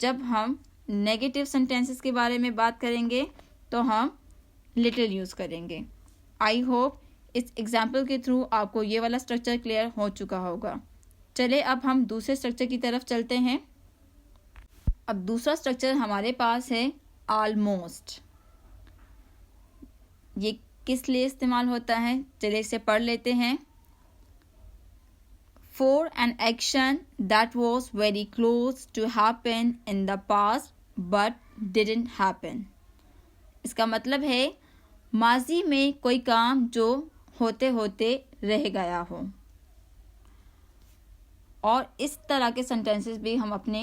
जब हम negative sentences के बारे में बात करेंगे तो हम लिटिल यूज़ करेंगे। आई होप इस एग्जाम्पल के थ्रू आपको ये वाला स्ट्रक्चर क्लियर हो चुका होगा। चलिए अब हम दूसरे स्ट्रक्चर की तरफ चलते हैं। अब दूसरा स्ट्रक्चर हमारे पास है ऑलमोस्ट। ये किस लिए इस्तेमाल होता है, चलिए इसे पढ़ लेते हैं। For an action that was very close to happen in the past but didn't happen। इसका मतलब है माजी में कोई काम जो होते होते रह गया हो। और इस तरह के सेंटेंसेस भी हम अपने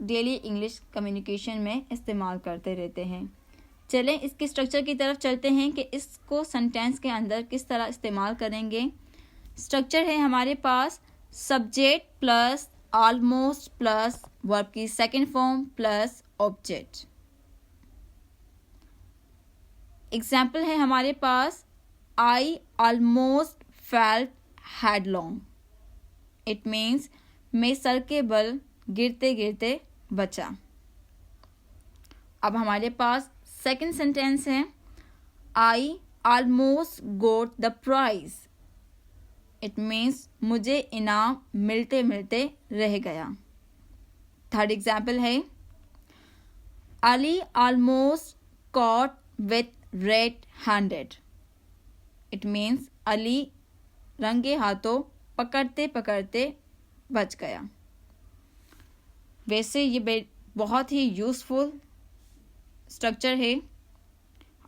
डेली इंग्लिश कम्युनिकेशन में इस्तेमाल करते रहते हैं। चलें इसके स्ट्रक्चर की तरफ चलते हैं कि इसको सेंटेंस के अंदर किस तरह इस्तेमाल करेंगे। स्ट्रक्चर है हमारे पास subject plus almost plus verb की second form plus object. Example है हमारे पास I almost felt headlong. It means मैं सर के बल गिरते गिरते बचा। अब हमारे पास सेकंड सेंटेंस है I almost got the prize. It means मुझे इनाम मिलते मिलते रह गया। थर्ड एग्जाम्पल है Ali almost caught with red handed. It means Ali रंगे हाथों पकड़ते पकड़ते बच गया। वैसे ये बहुत ही यूज़फुल स्ट्रक्चर है।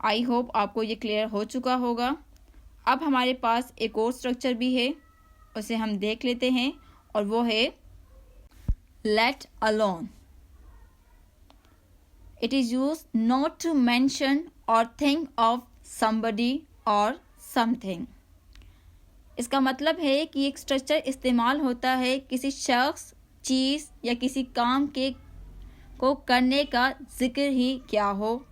आई होप आपको ये क्लियर हो चुका होगा। अब हमारे पास एक और स्ट्रक्चर भी है, उसे हम देख लेते हैं और वो है let alone. It is use not to mention और थिंक ऑफ समबडी और समथिंग। इसका मतलब है कि एक स्ट्रक्चर इस्तेमाल होता है किसी शख्स, चीज़ या किसी काम के को करने का जिक्र ही क्या हो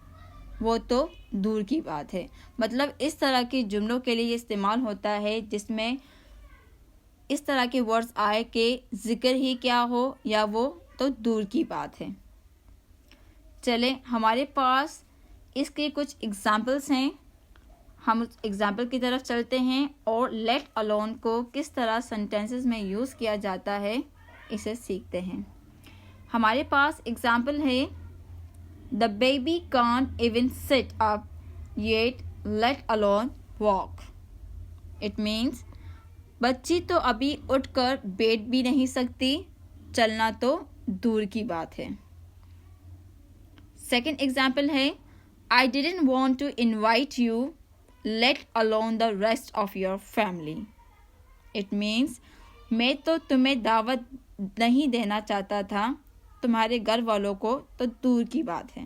वो तो दूर की बात है। मतलब इस तरह के जुमलों के लिए इस्तेमाल होता है जिसमें इस तरह के वर्ड्स आए कि जिक्र ही क्या हो या वो तो दूर की बात है। चलें हमारे पास इसके कुछ एग्जाम्पल्स हैं, हम उस एग्जाम्पल की तरफ चलते हैं और लेट अलोन को किस तरह सेंटेंसेस में यूज़ किया जाता है इसे सीखते हैं। हमारे पास एग्जाम्पल है the baby can't even sit up yet let alone walk. It means बच्ची तो अभी उठकर बैठ भी नहीं सकती, चलना तो दूर की बात है। सेकेंड एग्जाम्पल है I didn't want to invite you let alone the rest of your family. It means मैं तो तुम्हें दावत नहीं देना चाहता था, तुम्हारे घर वालों को तो दूर की बात है।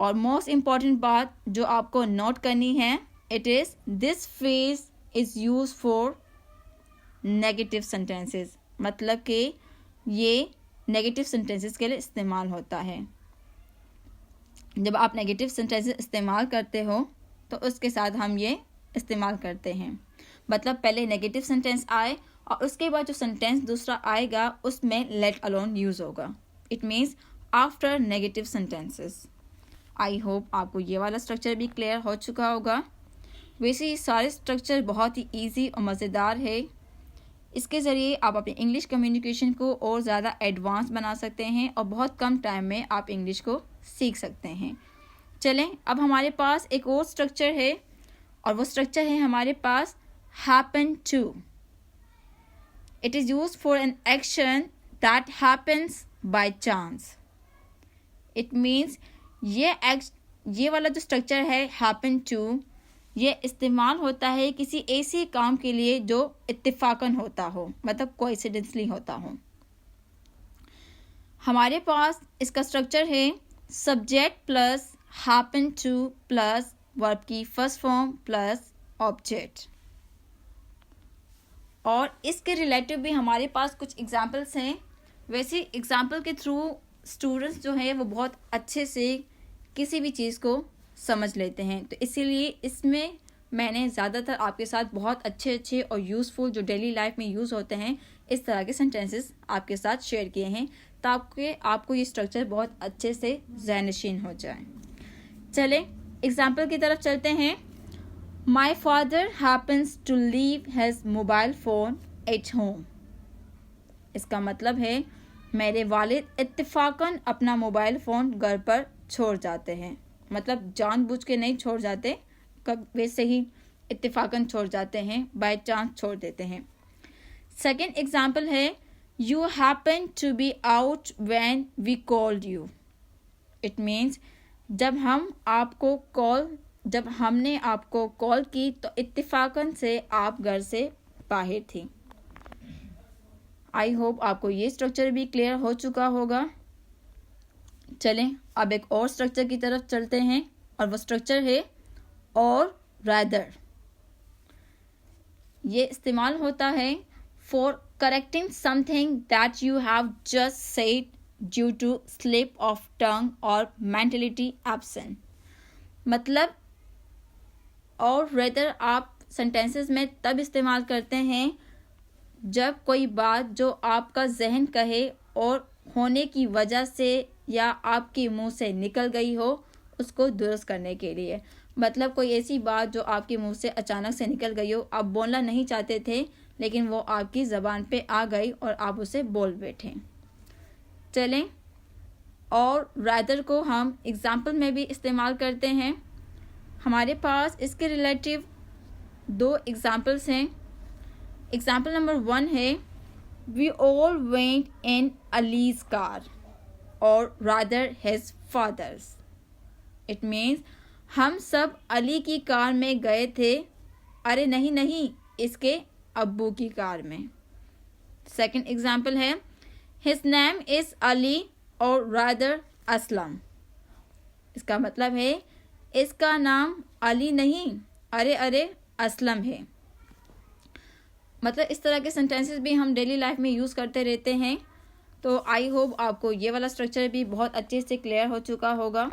और मोस्ट इम्पॉर्टेंट बात जो आपको नोट करनी है, it is this phrase is use for negative sentences. मतलब कि ये नेगेटिव सेंटेंसेस के लिए इस्तेमाल होता है। जब आप नेगेटिव सेंटेंसेस इस्तेमाल करते हो तो उसके साथ हम ये इस्तेमाल करते हैं। मतलब पहले नेगेटिव सेंटेंस आए और उसके बाद जो सेंटेंस दूसरा आएगा उसमें लेट अलोन यूज़ होगा। It means after negative sentences. I hope आपको ये वाला स्ट्रक्चर भी क्लियर हो चुका होगा। वैसे ये सारे स्ट्रक्चर बहुत ही ईजी और मज़ेदार है। इसके ज़रिए आप अपने इंग्लिश कम्युनिकेशन को और ज़्यादा एडवांस बना सकते हैं और बहुत कम टाइम में आप इंग्लिश को सीख सकते हैं। चलें अब हमारे पास एक और स्ट्रक्चर है और वो स्ट्रक्चर है हमारे पास happen to। It is used for an action that happens by chance। It means ये वाला जो स्ट्रक्चर है happen to, ये इस्तेमाल होता है किसी ऐसे काम के लिए जो इत्तेफाकन होता हो, मतलब कोइंसिडेंटली होता हो। हमारे पास इसका स्ट्रक्चर है subject plus happen to plus verb की फर्स्ट फॉर्म प्लस ऑब्जेक्ट। और इसके रिलेटिव भी हमारे पास कुछ एग्जाम्पल्स हैं। वैसे एग्जाम्पल के थ्रू स्टूडेंट्स जो हैं वो बहुत अच्छे से किसी भी चीज़ को समझ लेते हैं, तो इसीलिए इसमें मैंने ज़्यादातर आपके साथ बहुत अच्छे और यूज़फुल जो डेली लाइफ में यूज़ होते हैं इस तरह के सेंटेंसेस आपके साथ शेयर किए हैं, ताकि आपको ये स्ट्रक्चर बहुत अच्छे से ज़हनशीन हो जाए। चले एग्जाम्पल की तरफ चलते हैं। My father happens to leave his mobile phone at home. इसका मतलब है मेरे वालिद इत्तेफाकन अपना मोबाइल फ़ोन घर पर छोड़ जाते हैं। मतलब जानबूझ के नहीं छोड़ जाते, कब वैसे ही इत्तेफाकन छोड़ जाते हैं, बाय चांस छोड़ देते हैं। सेकेंड एग्जाम्पल है you happen to be out when we called you. It means जब हमने आपको कॉल की तो इत्तेफाकन से आप घर से बाहर थी। आई होप आपको ये स्ट्रक्चर भी क्लियर हो चुका होगा। चलें अब एक और स्ट्रक्चर की तरफ चलते हैं और वो स्ट्रक्चर है और रादर। ये इस्तेमाल होता है for correcting something that you have just said due to slip of tongue और मेंटलिटी एब्सेंट। मतलब और रेदर आप सेंटेंसेस में तब इस्तेमाल करते हैं जब कोई बात जो आपका जहन कहे और होने की वजह से या आपके मुंह से निकल गई हो उसको दुरुस्त करने के लिए। मतलब कोई ऐसी बात जो आपके मुंह से अचानक से निकल गई हो, आप बोलना नहीं चाहते थे लेकिन वो आपकी ज़बान पे आ गई और आप उसे बोल बैठे। चलें और रादर को हम एग्जाम्पल में भी इस्तेमाल करते हैं। हमारे पास इसके रिलेटिव 2 एग्जाम्पल्स हैं। एग्जाम्पल नंबर 1 है we all went in Ali's car or rather his fathers. It means हम सब अली की कार में गए थे, अरे नहीं इसके अब्बू की कार में। सेकंड एग्जाम्पल है हिज नेम इज़ अली और रादर असलम। इसका मतलब है इसका नाम अली नहीं अरे असलम है। मतलब इस तरह के सेंटेंसेस भी हम डेली लाइफ में यूज़ करते रहते हैं। तो आई होप आपको ये वाला स्ट्रक्चर भी बहुत अच्छे से क्लियर हो चुका होगा।